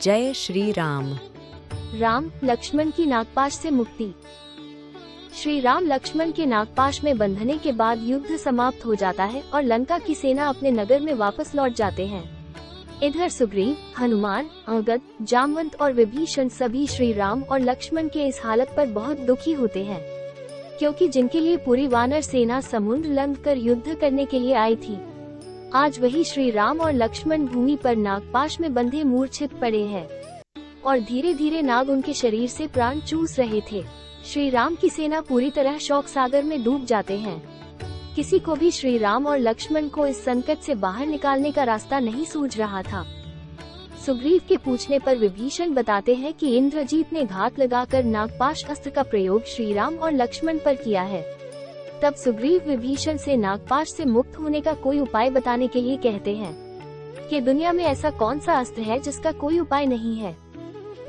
जय श्री राम। राम लक्ष्मण की नागपाश से मुक्ति। श्री राम लक्ष्मण के नागपाश में बंधने के बाद युद्ध समाप्त हो जाता है और लंका की सेना अपने नगर में वापस लौट जाते हैं। इधर सुग्रीव, हनुमान, अंगद, जामवंत और विभीषण सभी श्री राम और लक्ष्मण के इस हालत पर बहुत दुखी होते हैं, क्योंकि जिनके लिए पूरी वानर सेना समुद्र लंघ कर युद्ध करने के लिए आई थी, आज वही श्री राम और लक्ष्मण भूमि पर नागपाश में बंधे मूर्छित पड़े हैं और धीरे धीरे नाग उनके शरीर से प्राण चूस रहे थे। श्री राम की सेना पूरी तरह शोक सागर में डूब जाते हैं। किसी को भी श्री राम और लक्ष्मण को इस संकट से बाहर निकालने का रास्ता नहीं सूझ रहा था। सुग्रीव के पूछने पर विभीषण बताते हैं कि इंद्रजीत ने घात लगाकर नागपाश अस्त्र का प्रयोग श्री राम और लक्ष्मण पर किया है। तब सुग्रीव विभीषण से नागपाश से मुक्त होने का कोई उपाय बताने के लिए कहते हैं कि दुनिया में ऐसा कौन सा अस्त्र है जिसका कोई उपाय नहीं है।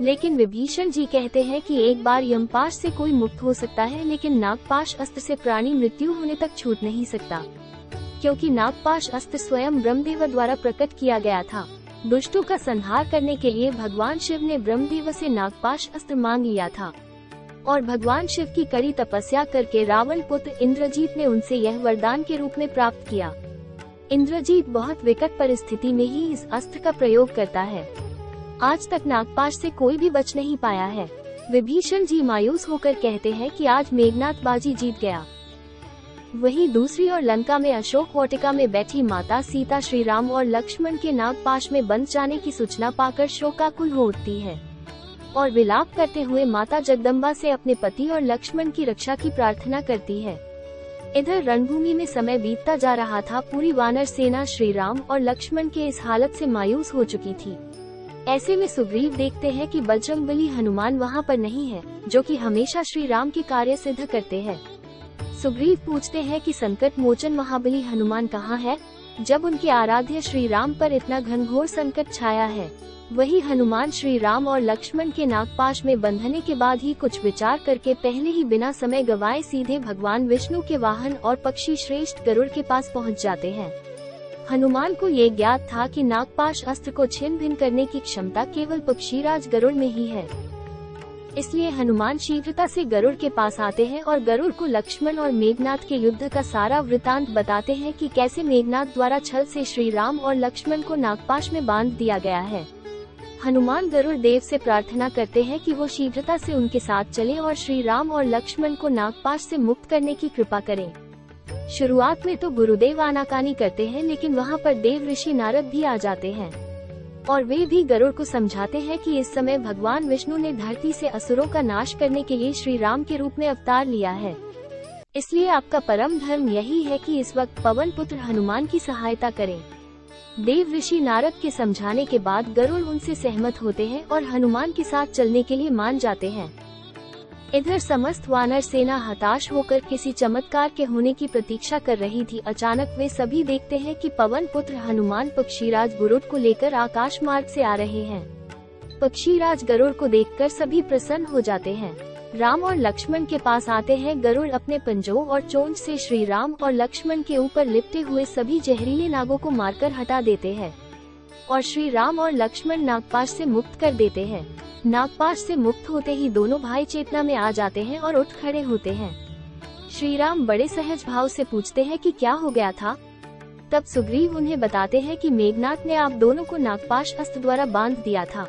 लेकिन विभीषण जी कहते हैं कि एक बार यमपाश से कोई मुक्त हो सकता है, लेकिन नागपाश अस्त्र से प्राणी मृत्यु होने तक छूट नहीं सकता, क्योंकि नागपाश अस्त्र स्वयं ब्रह्मदेव द्वारा प्रकट किया गया था। दुष्टों का संहार करने के लिए भगवान शिव ने ब्रह्मदेव से नागपाश अस्त्र मांग लिया था और भगवान शिव की कड़ी तपस्या करके रावण पुत्र इंद्रजीत ने उनसे यह वरदान के रूप में प्राप्त किया। इंद्रजीत बहुत विकट परिस्थिति में ही इस अस्त्र का प्रयोग करता है। आज तक नागपाश से कोई भी बच नहीं पाया है। विभीषण जी मायूस होकर कहते हैं कि आज मेघनाथ बाजी जीत गया। वहीं दूसरी ओर लंका में अशोक वाटिका में बैठी माता सीता श्री राम और लक्ष्मण के नागपाश में बंध जाने की सूचना पाकर शोकाकुल हो उठती है और विलाप करते हुए माता जगदम्बा से अपने पति और लक्ष्मण की रक्षा की प्रार्थना करती है। इधर रणभूमि में समय बीतता जा रहा था। पूरी वानर सेना श्री राम और लक्ष्मण के इस हालत से मायूस हो चुकी थी। ऐसे में सुग्रीव देखते हैं कि बजरंगबली हनुमान वहां पर नहीं है, जो कि हमेशा श्री राम के कार्य सिद्ध करते हैं। सुग्रीव पूछते हैं कि संकट मोचन महाबली हनुमान कहाँ है, जब उनके आराध्य श्री राम पर इतना घनघोर संकट छाया है। वही हनुमान श्री राम और लक्ष्मण के नागपाश में बंधने के बाद ही कुछ विचार करके पहले ही बिना समय गवाए सीधे भगवान विष्णु के वाहन और पक्षी श्रेष्ठ गरुड़ के पास पहुंच जाते हैं। हनुमान को ये ज्ञात था कि नागपाश अस्त्र को छिन्न भिन्न करने की क्षमता केवल पक्षीराज गरुड़ में ही है, इसलिए हनुमान शीघ्रता से गरुड़ के पास आते हैं और गरुड़ को लक्ष्मण और मेघनाथ के युद्ध का सारा वृतांत बताते हैं कि कैसे मेघनाथ द्वारा छल से श्री राम और लक्ष्मण को नागपाश में बांध दिया गया है। हनुमान गरुड़ देव से प्रार्थना करते हैं कि वो शीघ्रता से उनके साथ चलें और श्री राम और लक्ष्मण को नागपाश से मुक्त करने की कृपा करें। शुरुआत में तो गुरुदेव आनाकानी करते हैं, लेकिन वहाँ पर देव ऋषि नारद भी आ जाते हैं और वे भी गरुड़ को समझाते हैं कि इस समय भगवान विष्णु ने धरती से असुरों का नाश करने के लिए श्री राम के रूप में अवतार लिया है, इसलिए आपका परम धर्म यही है कि इस वक्त पवन पुत्र हनुमान की सहायता करें। देव ऋषि नारद के समझाने के बाद गरुड़ उनसे सहमत होते हैं और हनुमान के साथ चलने के लिए मान जाते हैं। इधर समस्त वानर सेना हताश होकर किसी चमत्कार के होने की प्रतीक्षा कर रही थी। अचानक वे सभी देखते हैं कि पवन पुत्र हनुमान पक्षीराज गरुड़ को लेकर आकाश मार्ग से आ रहे हैं। पक्षीराज गरुड़ को देखकर सभी प्रसन्न हो जाते हैं। राम और लक्ष्मण के पास आते हैं। गरुड़ अपने पंजों और चोंच से श्री राम और लक्ष्मण के ऊपर लिपटे हुए सभी जहरीले नागों को मारकर हटा देते हैं और श्री राम और लक्ष्मण नागपाश से मुक्त कर देते हैं। नागपाश से मुक्त होते ही दोनों भाई चेतना में आ जाते हैं और उठ खड़े होते हैं। श्री राम बड़े सहज भाव से पूछते हैं कि क्या हो गया था। तब सुग्रीव उन्हें बताते हैं कि मेघनाथ ने आप दोनों को नागपाश अस्त्र द्वारा बांध दिया था।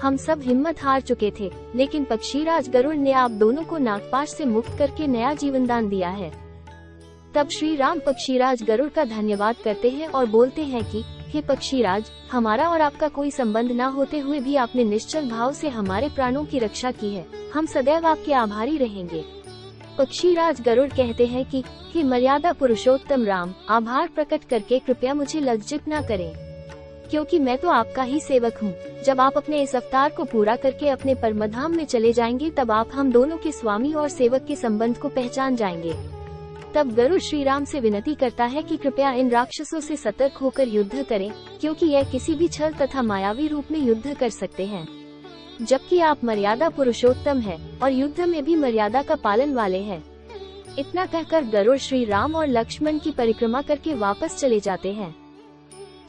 हम सब हिम्मत हार चुके थे, लेकिन पक्षीराज गरुड़ ने आप दोनों को नागपाश से मुक्त करके नया जीवन दान दिया है। तब श्री राम पक्षीराज गरुड़ का धन्यवाद करते हैं और बोलते हैं कि हे पक्षीराज, हमारा और आपका कोई संबंध न होते हुए भी आपने निश्चल भाव से हमारे प्राणों की रक्षा की है। हम सदैव आपके आभारी रहेंगे। पक्षीराज गरुड़ कहते हैं कि हे मर्यादा पुरुषोत्तम राम, आभार प्रकट करके कृपया मुझे लज्जित न करें, क्योंकि मैं तो आपका ही सेवक हूँ। जब आप अपने इस अवतार को पूरा करके अपने परमधाम में चले जाएंगे, तब आप हम दोनों के स्वामी और सेवक के संबंध को पहचान जाएंगे। तब गरुड़ श्री राम से विनती करता है कि कृपया इन राक्षसों से सतर्क होकर युद्ध करें, क्योंकि यह किसी भी छल तथा मायावी रूप में युद्ध कर सकते हैं, जबकि आप मर्यादा पुरुषोत्तम हैं और युद्ध में भी मर्यादा का पालन वाले हैं। इतना कहकर गरुड़ श्री राम और लक्ष्मण की परिक्रमा करके वापस चले जाते हैं।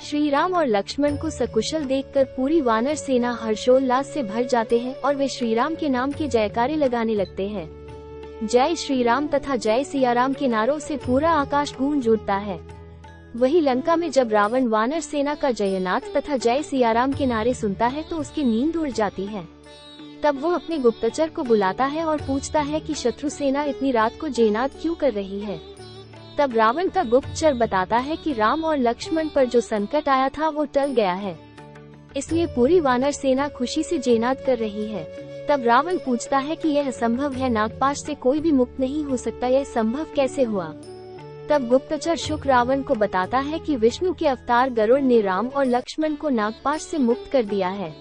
श्री राम और लक्ष्मण को सकुशल देखकर पूरी वानर सेना हर्षोल्लास से भर जाते हैं और वे श्री राम के नाम के जयकारे लगाने लगते हैं। जय श्री राम तथा जय सिया राम के नारों से पूरा आकाश गूंज उठता है। वही लंका में जब रावण वानर सेना का जयनाथ तथा जय सिया राम के नारे सुनता है तो उसकी नींद उड़ जाती है। तब वो अपने गुप्तचर को बुलाता है और पूछता है कि शत्रु सेना इतनी रात को जयनाद क्यों कर रही है। तब रावण का गुप्तचर बताता है कि राम और लक्ष्मण पर जो संकट आया था वो टल गया है, इसलिए पूरी वानर सेना खुशी से जयनाद कर रही है। तब रावण पूछता है कि यह असंभव है, नागपाश से कोई भी मुक्त नहीं हो सकता, यह संभव कैसे हुआ। तब गुप्तचर शुक रावण को बताता है कि विष्णु के अवतार गरुड़ ने राम और लक्ष्मण को नागपाश से मुक्त कर दिया है।